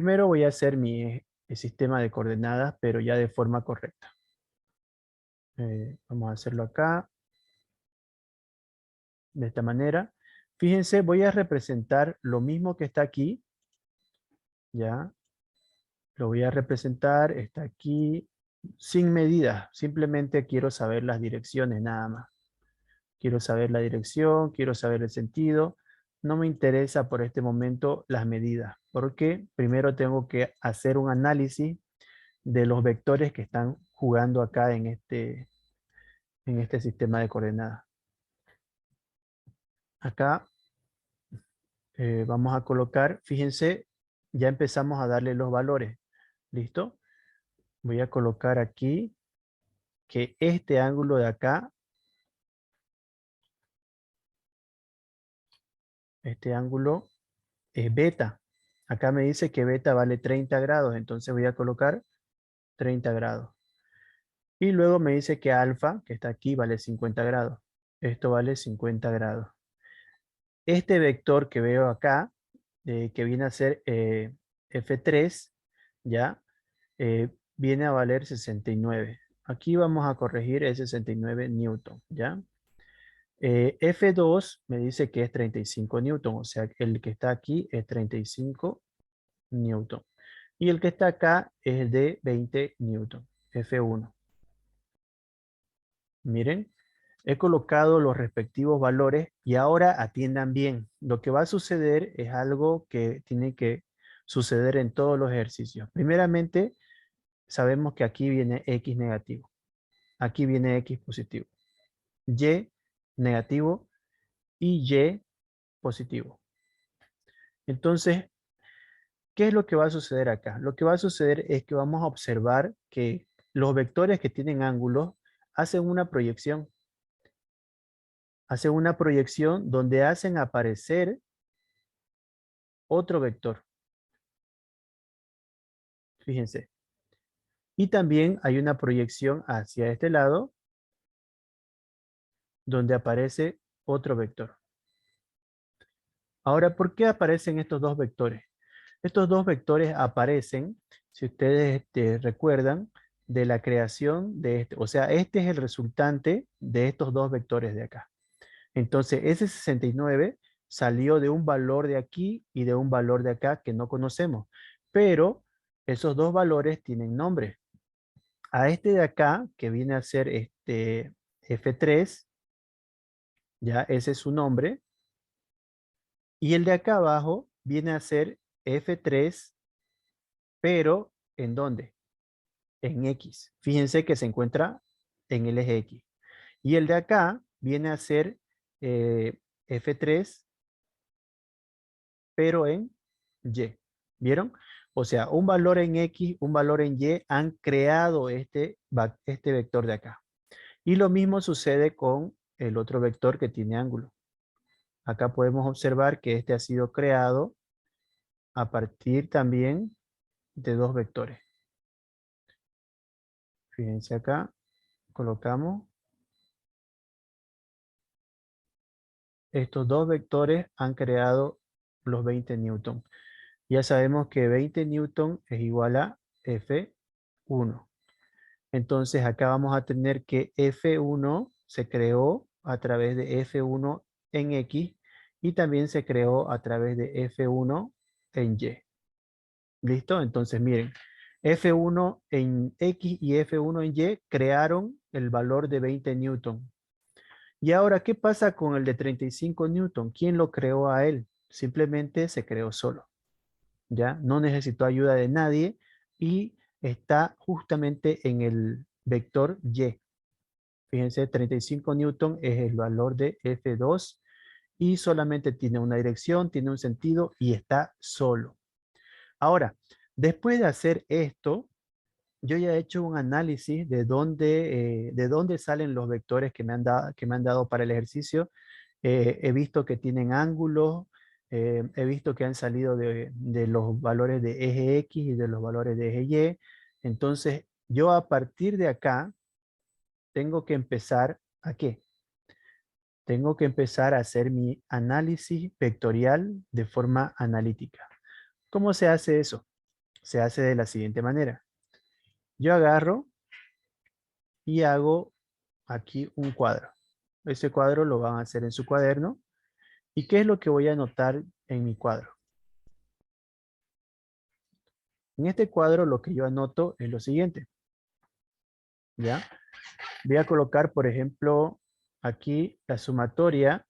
Primero voy a hacer mi sistema de coordenadas, pero ya de forma correcta. Vamos a hacerlo acá, de esta manera. Fíjense, voy a representar lo mismo que está aquí, ya. Lo voy a representar, está aquí, sin medidas. Simplemente quiero saber las direcciones nada más. Quiero saber la dirección, quiero saber el sentido. No me interesa por este momento las medidas, porque primero tengo que hacer un análisis de los vectores que están jugando acá en este sistema de coordenadas. Acá vamos a colocar, fíjense, ya empezamos a darle los valores. ¿Listo? Voy a colocar aquí que este ángulo de acá, este ángulo es beta. Acá me dice que beta vale 30 grados, entonces voy a colocar 30 grados. Y luego me dice que alfa, que está aquí, vale 50 grados. Esto vale 50 grados. Este vector que veo acá, que viene a ser F3, ¿ya? Viene a valer 69. Aquí vamos a corregir el 69 newton, ¿ya? F2 me dice que es 35 newton, o sea, el que está aquí es 35 newton. Y el que está acá es de 20 newton, F1. Miren, he colocado los respectivos valores y ahora atiendan bien. Lo que va a suceder es algo que tiene que suceder en todos los ejercicios. Primeramente, sabemos que aquí viene X negativo. Aquí viene X positivo. Y negativo y Y positivo. Entonces, ¿qué es lo que va a suceder acá? Lo que va a suceder es que vamos a observar que los vectores que tienen ángulos hacen una proyección. Hacen una proyección donde hacen aparecer otro vector. Fíjense. Y también hay una proyección hacia este lado donde aparece otro vector. Ahora, ¿por qué aparecen estos dos vectores? Estos dos vectores aparecen, si ustedes recuerdan, de la creación de este. O sea, este es el resultante de estos dos vectores de acá. Entonces, ese 69 salió de un valor de aquí y de un valor de acá que no conocemos. Pero esos dos valores tienen nombre. A este de acá, que viene a ser este F3, ya ese es su nombre. Y el de acá abajo viene a ser F3, pero ¿en dónde? En X. Fíjense que se encuentra en el eje X. Y el de acá viene a ser F3, pero en Y. ¿Vieron? O sea, un valor en X, un valor en Y han creado este vector de acá. Y lo mismo sucede con el otro vector que tiene ángulo. Acá podemos observar que este ha sido creado a partir también de dos vectores. Fíjense acá, colocamos. Estos dos vectores han creado los 20 newton. Ya sabemos que 20 newton es igual a F1. Entonces acá vamos a tener que F1 se creó a través de F1 en X y también se creó a través de F1 en Y. ¿Listo? Entonces miren, F1 en X y F1 en Y crearon el valor de 20 newton. Y ahora, ¿qué pasa con el de 35 newton? ¿Quién lo creó a él? Simplemente se creó solo. ¿Ya? No necesitó ayuda de nadie y está justamente en el vector Y. Fíjense, 35 newton es el valor de F2 y solamente tiene una dirección, tiene un sentido y está solo. Ahora, después de hacer esto, yo ya he hecho un análisis de dónde salen los vectores que me han dado para el ejercicio. He visto que tienen ángulos, he visto que han salido de los valores de eje X y de los valores de eje Y. Entonces, yo a partir de acá tengo que empezar ¿a qué? Tengo que empezar a hacer mi análisis vectorial de forma analítica. ¿Cómo se hace eso? se hace de la siguiente manera. Yo agarro y hago aquí un cuadro. Ese cuadro lo van a hacer en su cuaderno. ¿Y qué es lo que voy a anotar en mi cuadro? En este cuadro lo que yo anoto es lo siguiente. ¿Ya? Voy a colocar, por ejemplo, aquí la sumatoria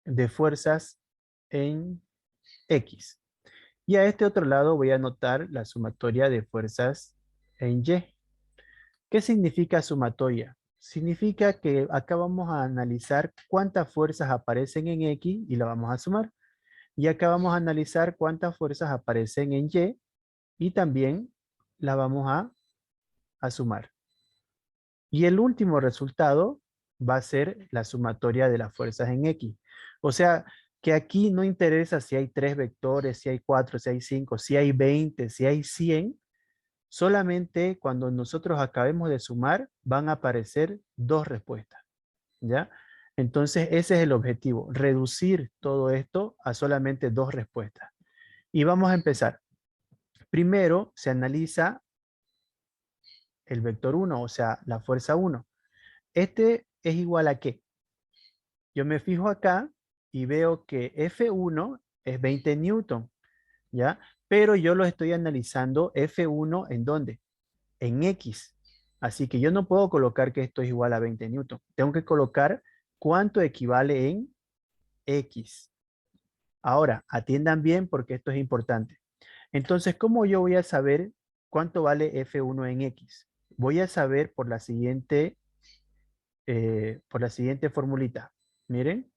de fuerzas en X. Y a este otro lado voy a anotar la sumatoria de fuerzas en Y. ¿Qué significa sumatoria? Significa que acá vamos a analizar cuántas fuerzas aparecen en X y la vamos a sumar. Y acá vamos a analizar cuántas fuerzas aparecen en Y y también la vamos a sumar. Y el último resultado va a ser la sumatoria de las fuerzas en X. O sea, que aquí no interesa si hay 3 vectores, si hay 4, si hay 5, si hay 20, si hay 100. Solamente cuando nosotros acabemos de sumar van a aparecer 2 respuestas. ¿Ya? Entonces ese es el objetivo, reducir todo esto a solamente 2 respuestas. Y vamos a empezar. Primero se analiza el vector 1, o sea, la fuerza 1. Este es igual a ¿qué? Yo me fijo acá y veo que F1 es 20 newton, ¿ya? Pero yo lo estoy analizando F1 ¿en dónde? En X. Así que yo no puedo colocar que esto es igual a 20 newton. Tengo que colocar cuánto equivale en X. Ahora, atiendan bien porque esto es importante. Entonces, ¿cómo yo voy a saber cuánto vale F1 en X? Voy a saber por la siguiente formulita. Miren,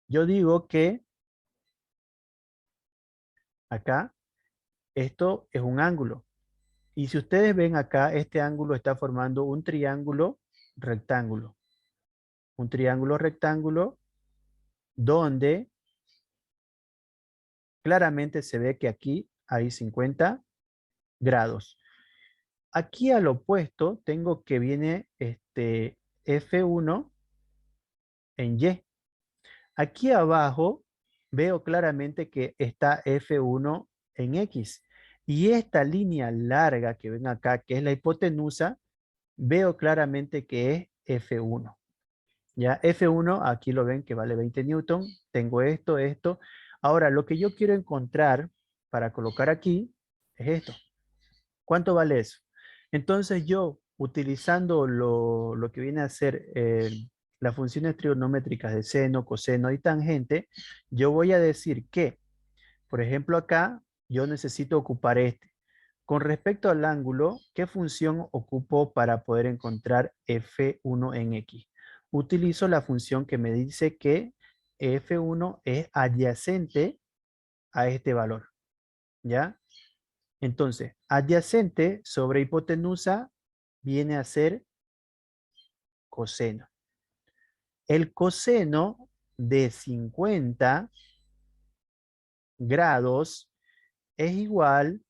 yo digo que acá esto es un ángulo. Y si ustedes ven acá, este ángulo está formando un triángulo rectángulo. Un triángulo rectángulo donde claramente se ve que aquí hay 50 grados. Aquí al opuesto tengo que viene este F1 en Y. Aquí abajo veo claramente que está F1 en X. Y esta línea larga que ven acá, que es la hipotenusa, veo claramente que es F1. Ya, F1, aquí lo ven que vale 20 newton. Tengo esto, esto. Ahora, lo que yo quiero encontrar para colocar aquí es esto. ¿Cuánto vale eso? Entonces yo, utilizando lo que viene a ser las funciones trigonométricas de seno, coseno y tangente, yo voy a decir que, por ejemplo, acá yo necesito ocupar este. Con respecto al ángulo, ¿qué función ocupo para poder encontrar F1 en X? Utilizo la función que me dice que F1 es adyacente a este valor, ¿ya? Entonces, adyacente sobre hipotenusa viene a ser coseno. El coseno de 50 grados es igual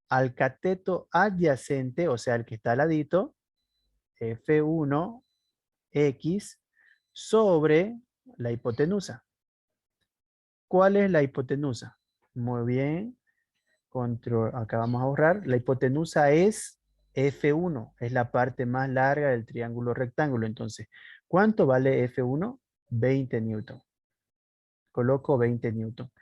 al cateto adyacente, o sea, el que está al ladito, F1 X sobre la hipotenusa. ¿Cuál es la hipotenusa? Muy bien. Control, acá vamos a borrar. La hipotenusa es F1, es la parte más larga del triángulo rectángulo. Entonces, ¿cuánto vale F1? 20 newton. Coloco 20 newton.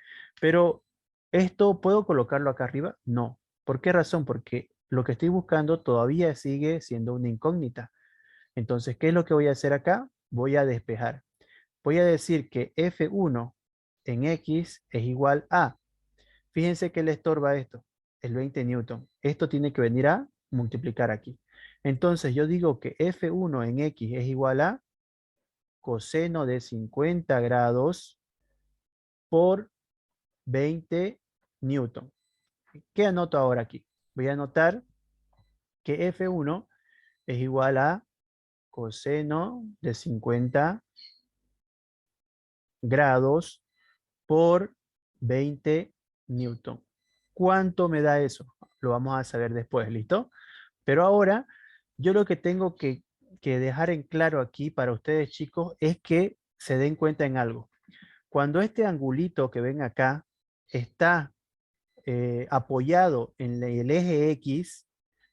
Pero, ¿esto puedo colocarlo acá arriba? No. ¿Por qué razón? Porque lo que estoy buscando todavía sigue siendo una incógnita. Entonces, ¿qué es lo que voy a hacer acá? Voy a despejar. Voy a decir que F1 en X es igual a, fíjense que le estorba esto, el 20 newton. Esto tiene que venir a multiplicar aquí. Entonces yo digo que F1 en X es igual a coseno de 50 grados por 20 newton. ¿Qué anoto ahora aquí? Voy a anotar que F1 es igual a coseno de 50 grados por 20 newton. ¿Cuánto me da eso? Lo vamos a saber después, ¿listo? Pero ahora yo lo que tengo que dejar en claro aquí para ustedes chicos es que se den cuenta en algo. Cuando este angulito que ven acá está apoyado en el eje X,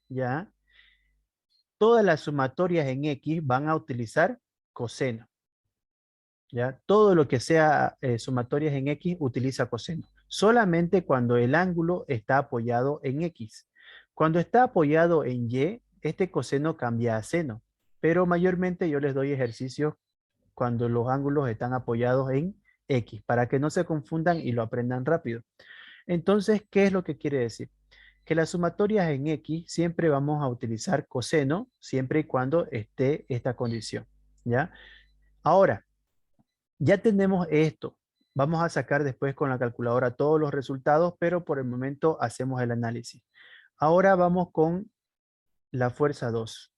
¿ya? Todas las sumatorias en X van a utilizar coseno, ¿ya? Todo lo que sea sumatorias en X utiliza coseno. Solamente cuando el ángulo está apoyado en X. Cuando está apoyado en Y, este coseno cambia a seno. Pero mayormente yo les doy ejercicios cuando los ángulos están apoyados en X, para que no se confundan y lo aprendan rápido. Entonces, ¿qué es lo que quiere decir? Que las sumatorias en X siempre vamos a utilizar coseno, siempre y cuando esté esta condición, ¿ya? Ahora, ya tenemos esto. Vamos a sacar después con la calculadora todos los resultados, pero por el momento hacemos el análisis. Ahora vamos con la fuerza 2.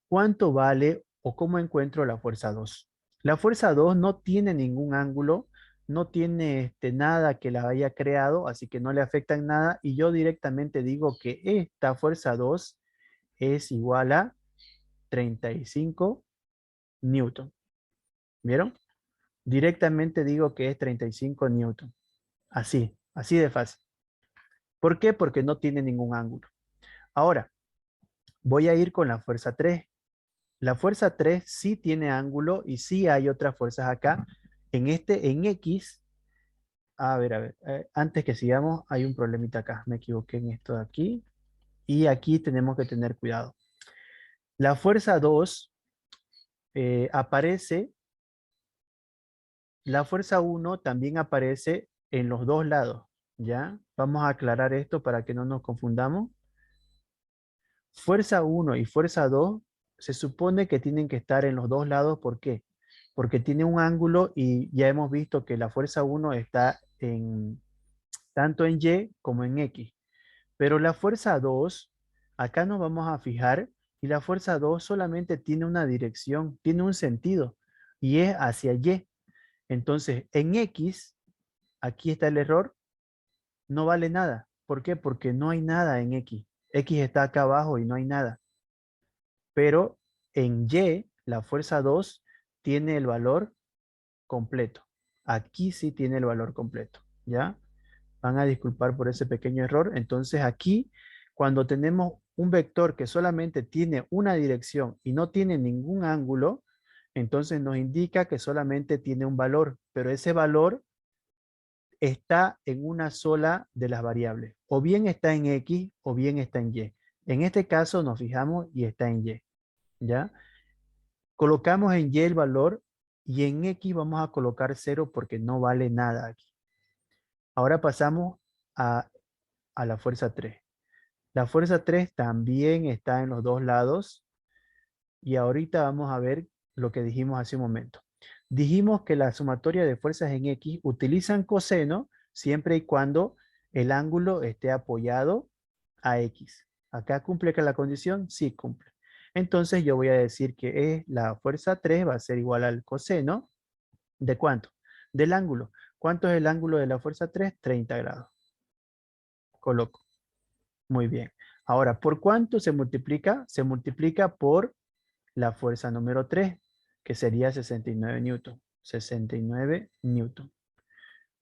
¿Cuánto vale o cómo encuentro la fuerza 2? La fuerza 2 no tiene ningún ángulo, no tiene nada que la haya creado, así que no le afecta en nada. Y yo directamente digo que esta fuerza 2 es igual a 35 newton. ¿Vieron? Directamente digo que es 35 newton. Así de fácil. ¿Por qué? Porque no tiene ningún ángulo. Ahora, voy a ir con la fuerza 3. La fuerza 3 sí tiene ángulo y sí hay otras fuerzas acá. En X, a ver, antes que sigamos, hay un problemita acá. Me equivoqué en esto de aquí. Y aquí tenemos que tener cuidado. La fuerza 2 aparece, la fuerza 1 también aparece en los dos lados. ¿Ya? Vamos a aclarar esto para que no nos confundamos. Fuerza 1 y fuerza 2 se supone que tienen que estar en los dos lados. ¿Por qué? Porque tiene un ángulo y ya hemos visto que la fuerza 1 está tanto en Y como en X. Pero la fuerza 2, acá nos vamos a fijar y la fuerza 2 solamente tiene una dirección, tiene un sentido y es hacia Y. Entonces, en X, aquí está el error, no vale nada. ¿Por qué? Porque no hay nada en X. X está acá abajo y no hay nada. Pero en Y, la fuerza 2 tiene el valor completo. Aquí sí tiene el valor completo, ¿ya? Van a disculpar por ese pequeño error. Entonces aquí, cuando tenemos un vector que solamente tiene una dirección y no tiene ningún ángulo, entonces nos indica que solamente tiene un valor, pero ese valor está en una sola de las variables. O bien está en X o bien está en Y. En este caso nos fijamos y está en Y, ¿ya? Colocamos en Y el valor y en X vamos a colocar 0 porque no vale nada aquí. Ahora pasamos a, a la fuerza 3. La fuerza 3 también está en los dos lados y ahorita vamos a ver lo que dijimos hace un momento. Dijimos que la sumatoria de fuerzas en X utilizan coseno siempre y cuando el ángulo esté apoyado a X. ¿Acá cumple con la condición? Sí cumple. Entonces yo voy a decir que la fuerza 3 va a ser igual al coseno. ¿De cuánto? Del ángulo. ¿Cuánto es el ángulo de la fuerza 3? 30 grados. Coloco. Muy bien. Ahora, ¿por cuánto se multiplica? Se multiplica por la fuerza número 3, que sería 69 newton. 69 newton.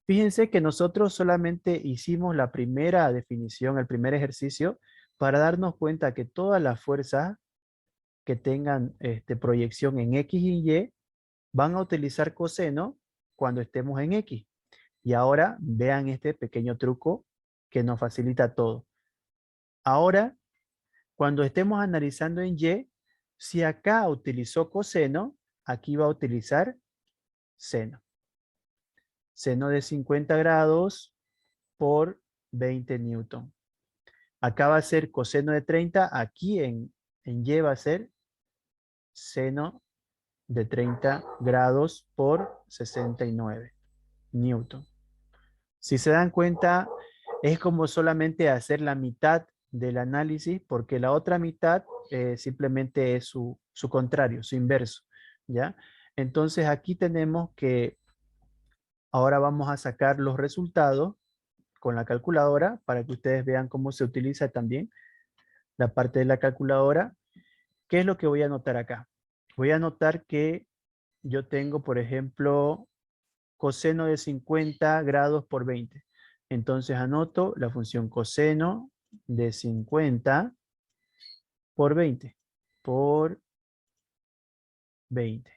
Fíjense que nosotros solamente hicimos la primera definición, el primer ejercicio, para darnos cuenta que todas las fuerzas que tengan proyección en X y Y van a utilizar coseno cuando estemos en X. Y ahora vean este pequeño truco que nos facilita todo. Ahora, cuando estemos analizando en Y, si acá utilizó coseno, aquí va a utilizar seno. Seno de 50 grados por 20 newton. Acá va a ser coseno de 30, aquí en Y va a ser seno de 30 grados por 69 newton. Si se dan cuenta, es como solamente hacer la mitad del análisis, porque la otra mitad simplemente es su contrario, su inverso, ¿ya? Entonces aquí tenemos que ahora vamos a sacar los resultados con la calculadora para que ustedes vean cómo se utiliza también la parte de la calculadora. ¿Qué es lo que voy a anotar acá? Voy a anotar que yo tengo, por ejemplo, coseno de 50 grados por 20. Entonces anoto la función coseno de 50 por 20. Por 20.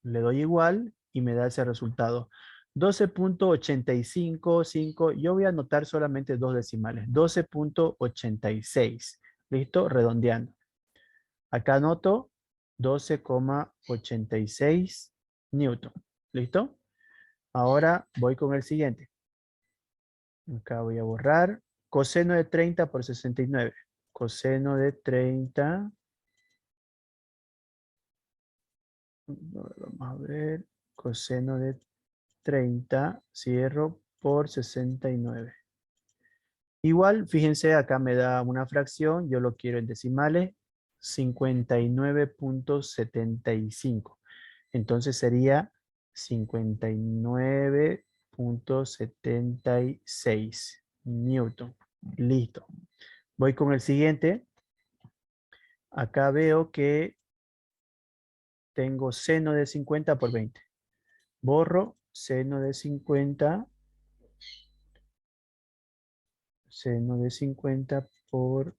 Le doy igual y me da ese resultado. 12.855. Yo voy a anotar solamente dos decimales. 12.86. ¿Listo? Redondeando. Acá anoto 12,86 newton. ¿Listo? Ahora voy con el siguiente. Acá voy a borrar. Coseno de 30 por 69. Coseno de 30. Vamos a ver. Coseno de 30. Cierro por 69. Igual, fíjense, acá me da una fracción. Yo lo quiero en decimales. 59.75. Entonces sería 59.76 newton. Listo. Voy con el siguiente. Acá veo que tengo seno de 50 por 20. Borro seno de 50. Seno de 50 por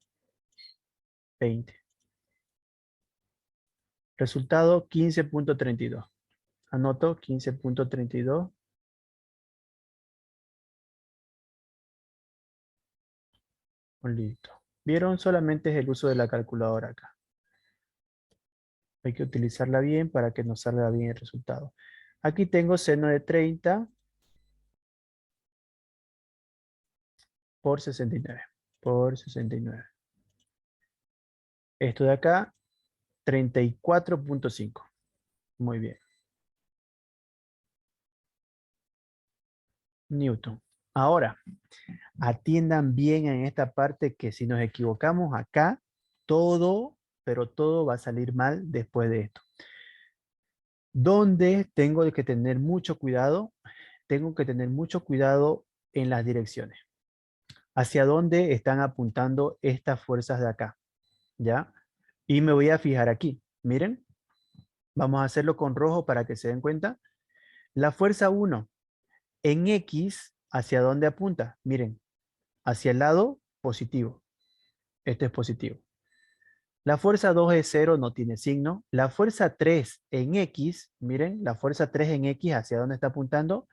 20. Resultado 15.32. Anoto 15.32. Listo. ¿Vieron? Solamente es el uso de la calculadora acá. Hay que utilizarla bien para que nos salga bien el resultado. Aquí tengo seno de 30 por 69. Por 69. Esto de acá, 34.5. Muy bien. Newton. Ahora, atiendan bien en esta parte que si nos equivocamos acá, todo, pero todo va a salir mal después de esto. ¿Dónde tengo que tener mucho cuidado? Tengo que tener mucho cuidado en las direcciones. ¿Hacia dónde están apuntando estas fuerzas de acá? ¿Ya? Y me voy a fijar aquí. Miren, vamos a hacerlo con rojo para que se den cuenta. La fuerza 1 en X, ¿hacia dónde apunta? Miren, hacia el lado positivo. Este es positivo. La fuerza 2 es 0, no tiene signo. La fuerza 3 en X, miren, la fuerza 3 en X, ¿hacia dónde está apuntando?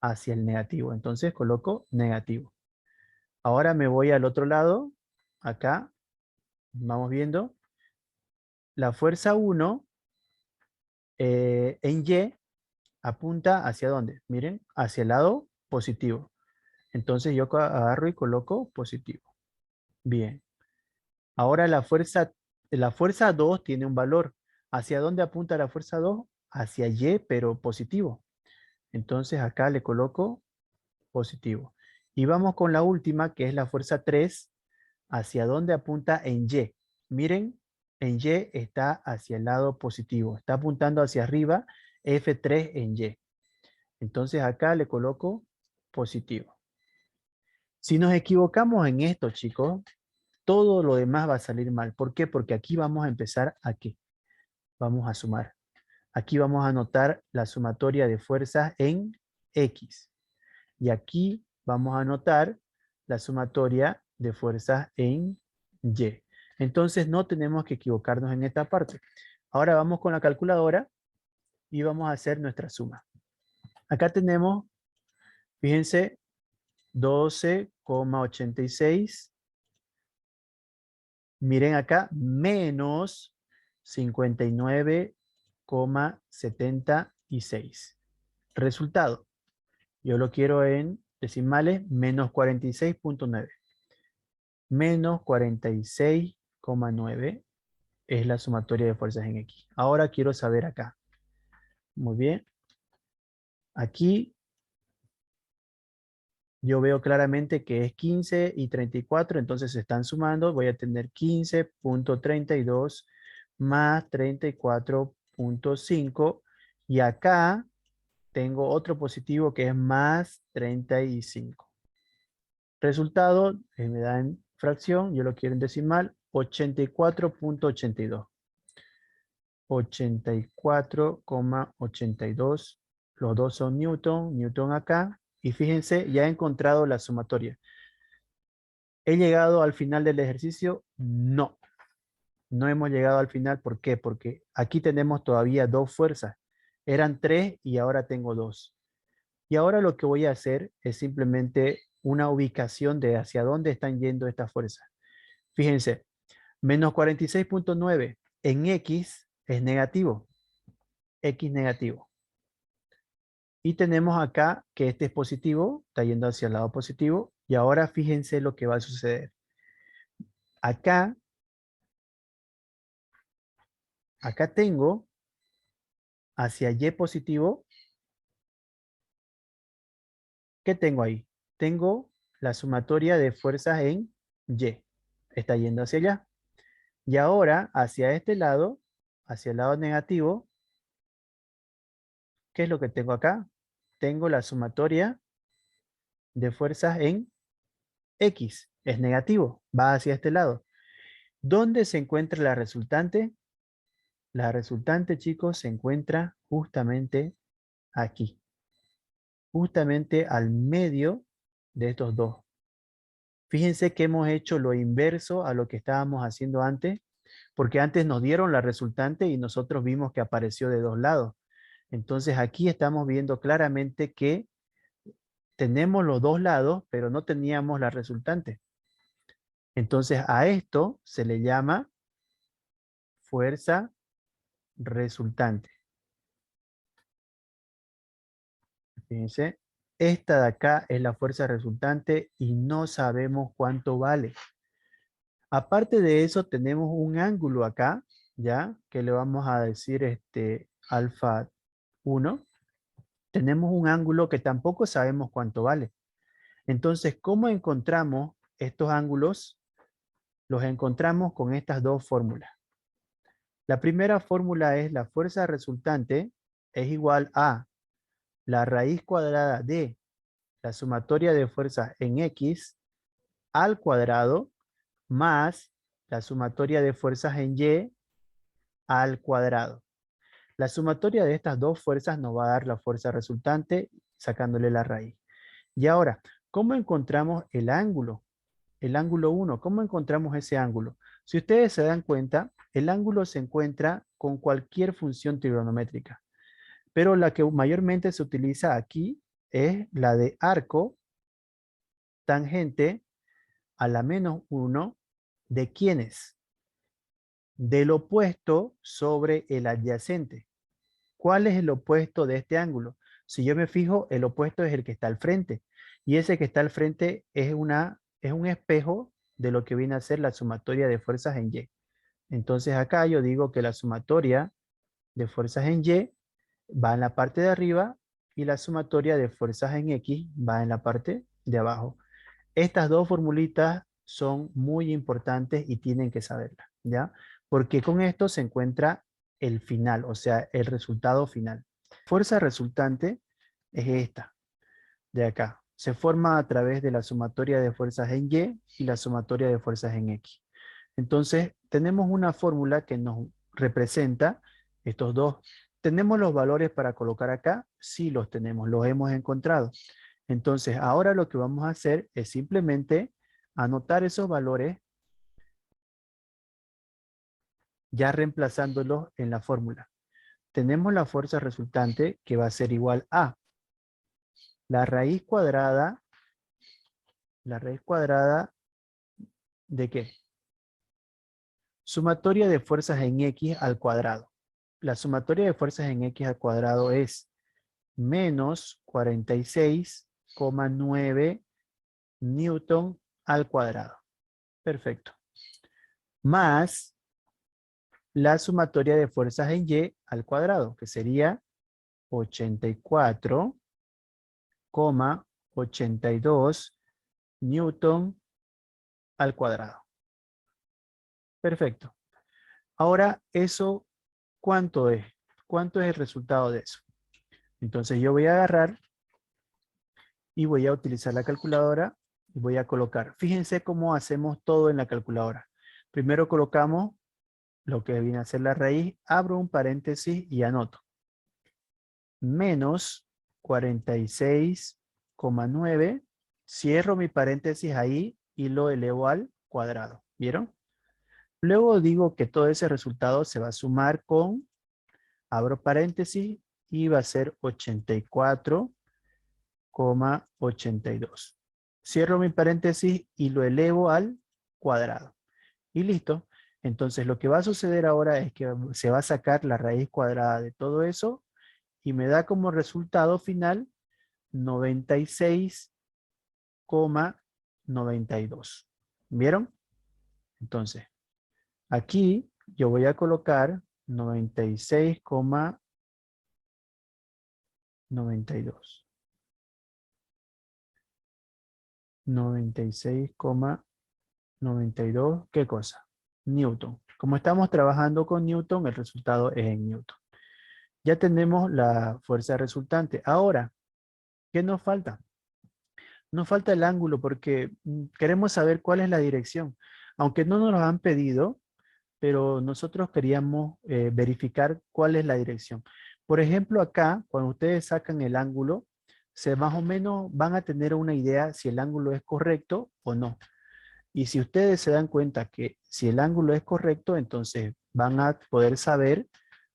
Hacia el negativo. Entonces coloco negativo. Ahora me voy al otro lado. Acá, vamos viendo. La fuerza 1 en Y apunta ¿hacia dónde? Miren, hacia el lado positivo. Entonces yo agarro y coloco positivo. Bien. Ahora la fuerza 2 tiene un valor. ¿Hacia dónde apunta la fuerza 2? Hacia Y, pero positivo. Entonces acá le coloco positivo. Y vamos con la última, que es la fuerza 3. ¿Hacia dónde apunta en Y? Miren, en Y está hacia el lado positivo. Está apuntando hacia arriba, F3 en Y. Entonces acá le coloco positivo. Si nos equivocamos en esto, chicos, todo lo demás va a salir mal. ¿Por qué? Porque aquí vamos a empezar a ¿qué? Vamos a sumar. Aquí vamos a anotar la sumatoria de fuerzas en X. Y aquí vamos a anotar la sumatoria de fuerzas en Y. Entonces no tenemos que equivocarnos en esta parte. Ahora vamos con la calculadora y vamos a hacer nuestra suma. Acá tenemos, fíjense, 12,86. Miren acá, menos 59,76. Resultado, yo lo quiero en decimales, menos 46.9. Menos 46,9 es la sumatoria de fuerzas en X. Ahora quiero saber acá. Muy bien. Aquí yo veo claramente que es 15 y 34, entonces se están sumando. Voy a tener 15.32 más 34.5. Y acá tengo otro positivo que es más 35. Resultado, me da en fracción, yo lo quiero en decimal, 84.82. 84,82 Los dos son Newton, Newton acá. Y fíjense, ya he encontrado la sumatoria. ¿He llegado al final del ejercicio? No, no hemos llegado al final. ¿Por qué? Porque aquí tenemos todavía dos fuerzas. Eran tres y ahora tengo dos. Y ahora lo que voy a hacer es simplemente una ubicación de hacia dónde están yendo estas fuerzas. Fíjense, menos 46,9 en X es negativo. X negativo. Y tenemos acá que este es positivo, está yendo hacia el lado positivo. Y ahora fíjense lo que va a suceder. Acá tengo hacia Y positivo. ¿Qué tengo ahí? Tengo la sumatoria de fuerzas en Y. Está yendo hacia allá. Y ahora hacia este lado, hacia el lado negativo, ¿qué es lo que tengo acá? Tengo la sumatoria de fuerzas en X. Es negativo, va hacia este lado. ¿Dónde se encuentra la resultante? La resultante, chicos, se encuentra justamente aquí. Justamente al medio de estos dos. Fíjense que hemos hecho lo inverso a lo que estábamos haciendo antes, porque antes nos dieron la resultante y nosotros vimos que apareció de dos lados. Entonces aquí estamos viendo claramente que tenemos los dos lados, pero no teníamos la resultante. Entonces a esto se le llama fuerza resultante. Fíjense, esta de acá es la fuerza resultante y no sabemos cuánto vale. Aparte de eso, tenemos un ángulo acá, ¿ya? Que le vamos a decir alfa 1. Tenemos un ángulo que tampoco sabemos cuánto vale. Entonces, ¿cómo encontramos estos ángulos? Los encontramos con estas dos fórmulas. La primera fórmula es la fuerza resultante es igual a la raíz cuadrada de la sumatoria de fuerzas en X al cuadrado más la sumatoria de fuerzas en Y al cuadrado. La sumatoria de estas dos fuerzas nos va a dar la fuerza resultante sacándole la raíz. Y ahora, ¿cómo encontramos el ángulo? El ángulo 1, ¿cómo encontramos ese ángulo? Si ustedes se dan cuenta, el ángulo se encuentra con cualquier función trigonométrica, pero la que mayormente se utiliza aquí es la de arco tangente a la menos 1 de ¿quiénes? Del opuesto sobre el adyacente. ¿Cuál es el opuesto de este ángulo? Si yo me fijo, el opuesto es el que está al frente. Y ese que está al frente es un espejo de lo que viene a ser la sumatoria de fuerzas en Y. Entonces acá yo digo que la sumatoria de fuerzas en Y va en la parte de arriba y la sumatoria de fuerzas en X va en la parte de abajo. Estas dos formulitas son muy importantes y tienen que saberlas, ¿ya? Porque con esto se encuentra el final, o sea, el resultado final. Fuerza resultante es esta, de acá. Se forma a través de la sumatoria de fuerzas en Y la sumatoria de fuerzas en X. Entonces, tenemos una fórmula que nos representa estos dos. ¿Tenemos los valores para colocar acá? Sí los tenemos, los hemos encontrado. Entonces, ahora lo que vamos a hacer es simplemente anotar esos valores ya reemplazándolos en la fórmula. Tenemos la fuerza resultante que va a ser igual a la raíz cuadrada ¿de qué? Sumatoria de fuerzas en X al cuadrado. La sumatoria de fuerzas en X al cuadrado es menos 46,9 Newton al cuadrado. Perfecto. Más la sumatoria de fuerzas en Y al cuadrado, que sería 84,82 Newton al cuadrado. Perfecto. Ahora, ¿eso cuánto es? ¿Cuánto es el resultado de eso? Entonces yo voy a agarrar y voy a utilizar la calculadora y voy a colocar. Fíjense cómo hacemos todo en la calculadora. Primero colocamos lo que viene a ser la raíz, abro un paréntesis y anoto. Menos 46,9. Cierro mi paréntesis ahí y lo elevo al cuadrado. ¿Vieron? Luego digo que todo ese resultado se va a sumar con, abro paréntesis, y va a ser 84,82. Cierro mi paréntesis y lo elevo al cuadrado. Y listo. Entonces lo que va a suceder ahora es que se va a sacar la raíz cuadrada de todo eso y me da como resultado final 96,92. ¿Vieron? Entonces, aquí yo voy a colocar 96,92. 96,92. ¿Qué cosa? Newton. Como estamos trabajando con Newton, el resultado es en Newton. Ya tenemos la fuerza resultante. Ahora, ¿qué nos falta? Nos falta el ángulo porque queremos saber cuál es la dirección. Aunque no nos lo han pedido, pero nosotros queríamos verificar cuál es la dirección. Por ejemplo, acá, cuando ustedes sacan el ángulo, se más o menos van a tener una idea si el ángulo es correcto o no. Y si ustedes se dan cuenta que si el ángulo es correcto, entonces van a poder saber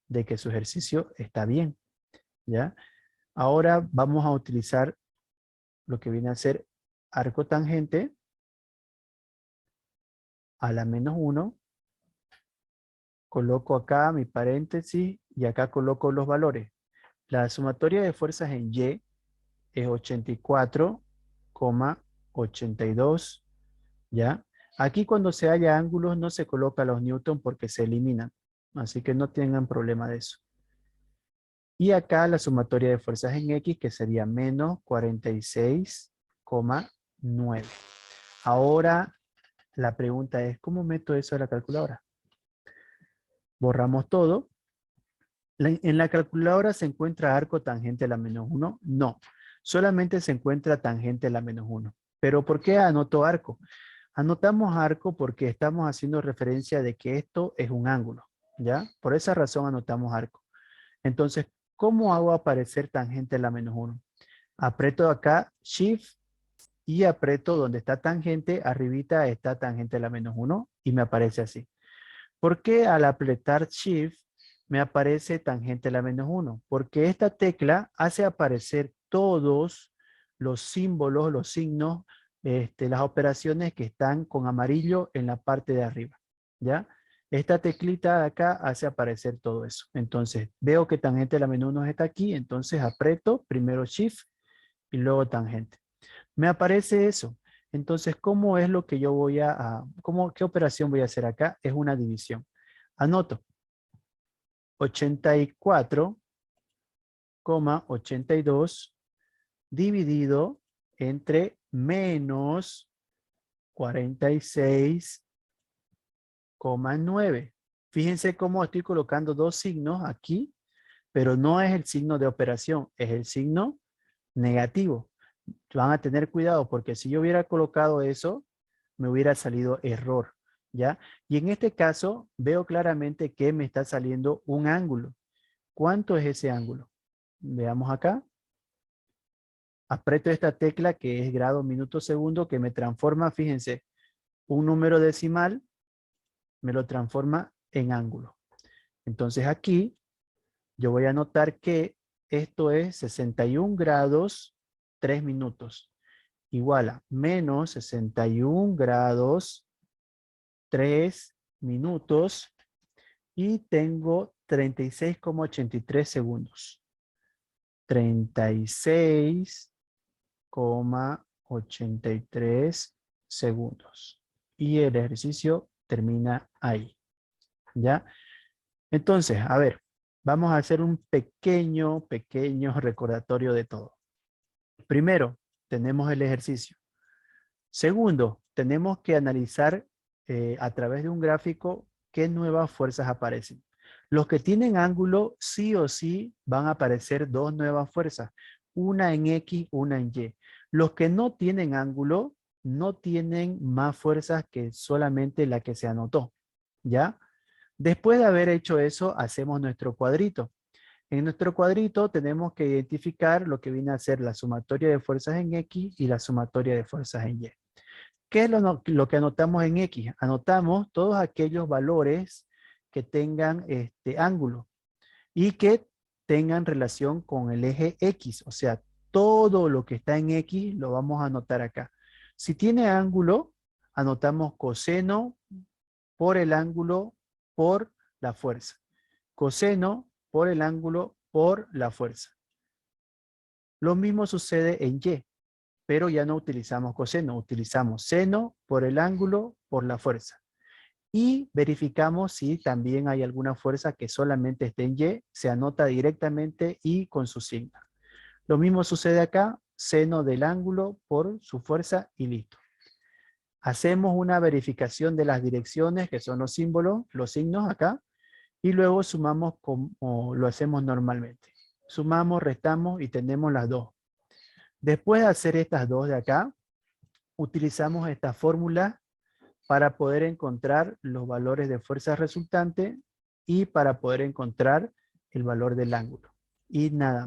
de que su ejercicio está bien, ¿ya? Ahora vamos a utilizar lo que viene a ser arco tangente a la -1. Coloco acá mi paréntesis y acá coloco los valores. La sumatoria de fuerzas en Y es 84,82, ¿ya? Aquí cuando se halla ángulos no se coloca los newton porque se eliminan, así que no tengan problema de eso. Y acá la sumatoria de fuerzas en X que sería menos 46,9. Ahora la pregunta es, ¿cómo meto eso a la calculadora? Borramos todo. ¿En la calculadora se encuentra arco tangente a la -1? No, solamente se encuentra tangente a la -1. ¿Pero por qué anoto arco? Anotamos arco porque estamos haciendo referencia de que esto es un ángulo, ¿ya? Por esa razón anotamos arco. Entonces, ¿cómo hago aparecer tangente a la -1? Aprieto acá Shift y aprieto donde está tangente, arribita está tangente a la -1 y me aparece así. ¿Por qué al apretar Shift me aparece tangente a la -1? Porque esta tecla hace aparecer todos los símbolos, los signos, las operaciones que están con amarillo en la parte de arriba, ¿ya? Esta teclita de acá hace aparecer todo eso. Entonces, veo que tangente a la -1 está aquí, entonces aprieto primero Shift y luego tangente. Me aparece eso. Entonces, ¿cómo es lo que yo voy qué operación voy a hacer acá? Es una división. Anoto. 84,82 dividido entre menos 46,9. Fíjense cómo estoy colocando dos signos aquí, pero no es el signo de operación, es el signo negativo. Van a tener cuidado porque si yo hubiera colocado eso, me hubiera salido error, ¿ya? Y en este caso veo claramente que me está saliendo un ángulo. ¿Cuánto es ese ángulo? Veamos acá. Aprieto esta tecla que es grado, minuto, segundo, que me transforma, fíjense, un número decimal me lo transforma en ángulo. Entonces aquí yo voy a anotar que esto es 61 grados 3 minutos. Igual a menos 61 grados 3 minutos y tengo 36,83 segundos. 36,83 segundos. Y el ejercicio termina ahí. ¿Ya? Entonces, a ver, vamos a hacer un pequeño recordatorio de todo. Primero, tenemos el ejercicio. Segundo, tenemos que analizar a través de un gráfico qué nuevas fuerzas aparecen. Los que tienen ángulo sí o sí van a aparecer dos nuevas fuerzas, una en X, una en Y. Los que no tienen ángulo no tienen más fuerzas que solamente la que se anotó, ¿ya? Después de haber hecho eso, hacemos nuestro cuadrito. En nuestro cuadrito tenemos que identificar lo que viene a ser la sumatoria de fuerzas en X y la sumatoria de fuerzas en Y. ¿Qué es lo que anotamos en X? Anotamos todos aquellos valores que tengan este ángulo y que tengan relación con el eje X. O sea, todo lo que está en X lo vamos a anotar acá. Si tiene ángulo, anotamos coseno por el ángulo por la fuerza. Coseno por el ángulo por la fuerza. Lo mismo sucede en Y, pero ya no utilizamos coseno, utilizamos seno por el ángulo por la fuerza. Y verificamos si también hay alguna fuerza que solamente esté en Y, se anota directamente y con su signo. Lo mismo sucede acá, seno del ángulo por su fuerza y listo. Hacemos una verificación de las direcciones, que son los símbolos, los signos acá, y luego sumamos como lo hacemos normalmente. Sumamos, restamos y tenemos las dos. Después de hacer estas dos de acá, utilizamos esta fórmula para poder encontrar los valores de fuerza resultante y para poder encontrar el valor del ángulo. Y nada más.